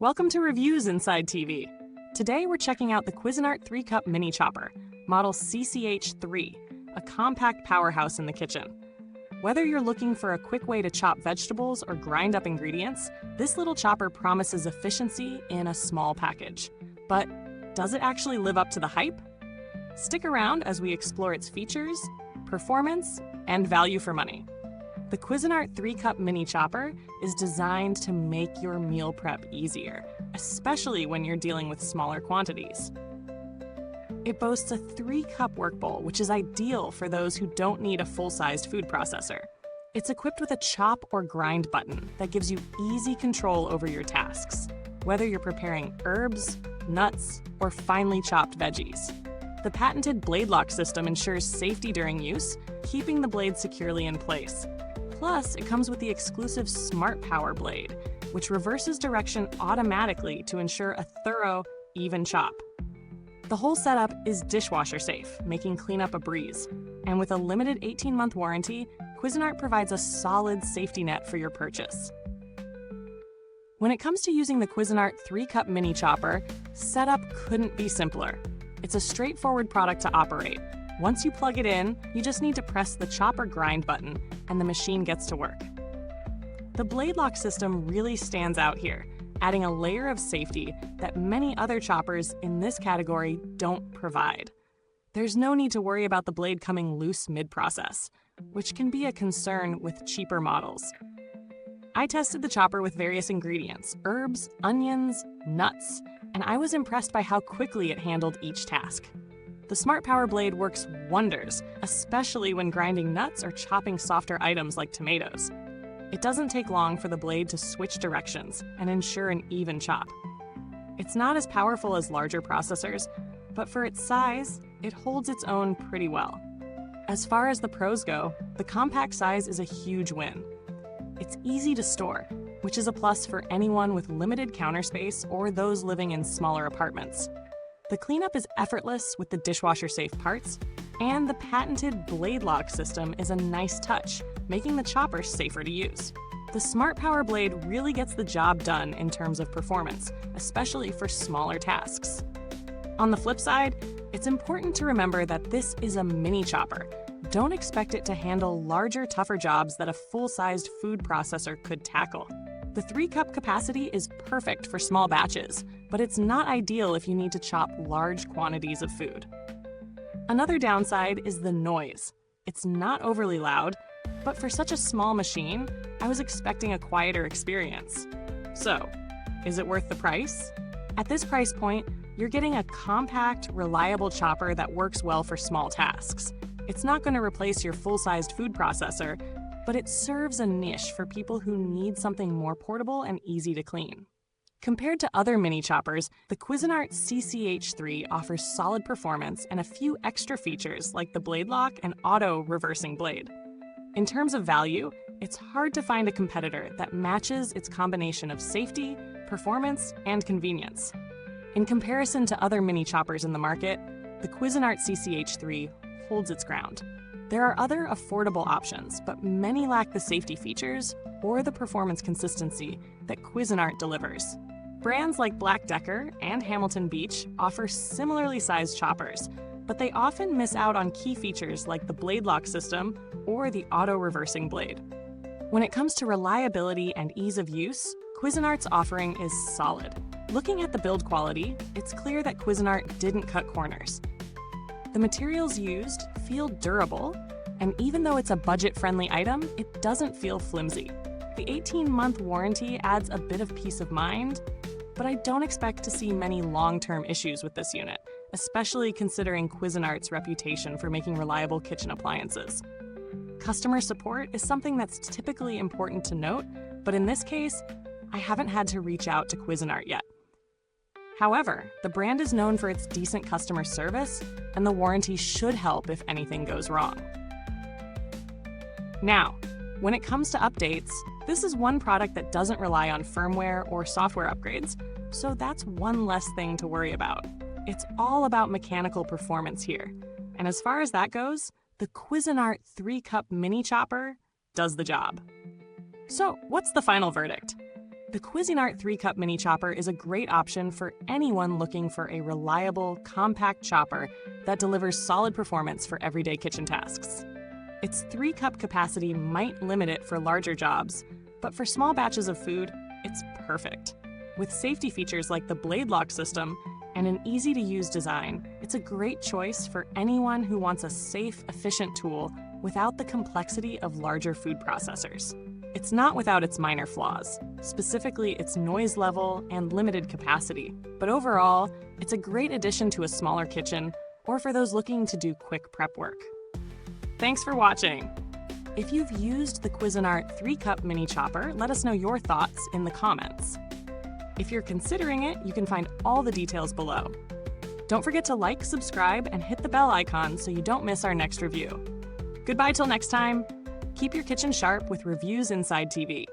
Welcome to Reviewsinside TV. Today we're checking out the Cuisinart 3-cup mini chopper, model CCH3, a compact powerhouse in the kitchen. Whether you're looking for a quick way to chop vegetables or grind up ingredients, this little chopper promises efficiency in a small package. But does it actually live up to the hype? Stick around as we explore its features, performance, and value for money. The Cuisinart 3-cup mini chopper is designed to make your meal prep easier, especially when you're dealing with smaller quantities. It boasts a 3-cup work bowl, which is ideal for those who don't need a full-sized food processor. It's equipped with a chop or grind button that gives you easy control over your tasks, whether you're preparing herbs, nuts, or finely chopped veggies. The patented BladeLock system ensures safety during use, keeping the blade securely in place. Plus, it comes with the exclusive SmartPower blade, which reverses direction automatically to ensure a thorough, even chop. The whole setup is dishwasher-safe, making cleanup a breeze. And with a limited 18-month warranty, Cuisinart provides a solid safety net for your purchase. When it comes to using the Cuisinart 3-cup mini chopper, setup couldn't be simpler. It's a straightforward product to operate. Once you plug it in, you just need to press the chop or grind button, and the machine gets to work. The BladeLock system really stands out here, adding a layer of safety that many other choppers in this category don't provide. There's no need to worry about the blade coming loose mid-process, which can be a concern with cheaper models. I tested the chopper with various ingredients, herbs, onions, nuts, and I was impressed by how quickly it handled each task. The SmartPower blade works wonders, especially when grinding nuts or chopping softer items like tomatoes. It doesn't take long for the blade to switch directions and ensure an even chop. It's not as powerful as larger processors, but for its size, it holds its own pretty well. As far as the pros go, the compact size is a huge win. It's easy to store, which is a plus for anyone with limited counter space or those living in smaller apartments. The cleanup is effortless with the dishwasher-safe parts, and the patented BladeLock system is a nice touch, making the chopper safer to use. The SmartPower blade really gets the job done in terms of performance, especially for smaller tasks. On the flip side, it's important to remember that this is a mini chopper. Don't expect it to handle larger, tougher jobs that a full-sized food processor could tackle. The 3-cup capacity is perfect for small batches, but it's not ideal if you need to chop large quantities of food. Another downside is the noise. It's not overly loud, but for such a small machine, I was expecting a quieter experience. So, is it worth the price? At this price point, you're getting a compact, reliable chopper that works well for small tasks. It's not going to replace your full-sized food processor, but it serves a niche for people who need something more portable and easy to clean. Compared to other mini choppers, the Cuisinart CCH3 offers solid performance and a few extra features like the BladeLock and auto reversing blade. In terms of value, it's hard to find a competitor that matches its combination of safety, performance, and convenience. In comparison to other mini choppers in the market, the Cuisinart CCH3 holds its ground. There are other affordable options, but many lack the safety features or the performance consistency that Cuisinart delivers. Brands like Black Decker and Hamilton Beach offer similarly sized choppers, but they often miss out on key features like the BladeLock system or the auto-reversing blade. When it comes to reliability and ease of use, Cuisinart's offering is solid. Looking at the build quality, it's clear that Cuisinart didn't cut corners. The materials used feel durable, and even though it's a budget-friendly item, it doesn't feel flimsy. The 18-month warranty adds a bit of peace of mind, but I don't expect to see many long-term issues with this unit, especially considering Cuisinart's reputation for making reliable kitchen appliances. Customer support is something that's typically important to note, but in this case, I haven't had to reach out to Cuisinart yet. However, the brand is known for its decent customer service, and the warranty should help if anything goes wrong. Now, when it comes to updates, this is one product that doesn't rely on firmware or software upgrades, so that's one less thing to worry about. It's all about mechanical performance here, and as far as that goes, the Cuisinart 3-cup mini chopper does the job. So, what's the final verdict? The Cuisinart 3-cup mini chopper is a great option for anyone looking for a reliable, compact chopper that delivers solid performance for everyday kitchen tasks. Its 3-cup capacity might limit it for larger jobs, but for small batches of food, it's perfect. With safety features like the BladeLock system and an easy-to-use design, it's a great choice for anyone who wants a safe, efficient tool without the complexity of larger food processors. It's not without its minor flaws, specifically its noise level and limited capacity, but overall, it's a great addition to a smaller kitchen or for those looking to do quick prep work. Thanks for watching! If you've used the Cuisinart 3-cup mini chopper, let us know your thoughts in the comments. If you're considering it, you can find all the details below. Don't forget to like, subscribe, and hit the bell icon so you don't miss our next review. Goodbye till next time. Keep your kitchen sharp with Reviews Inside TV.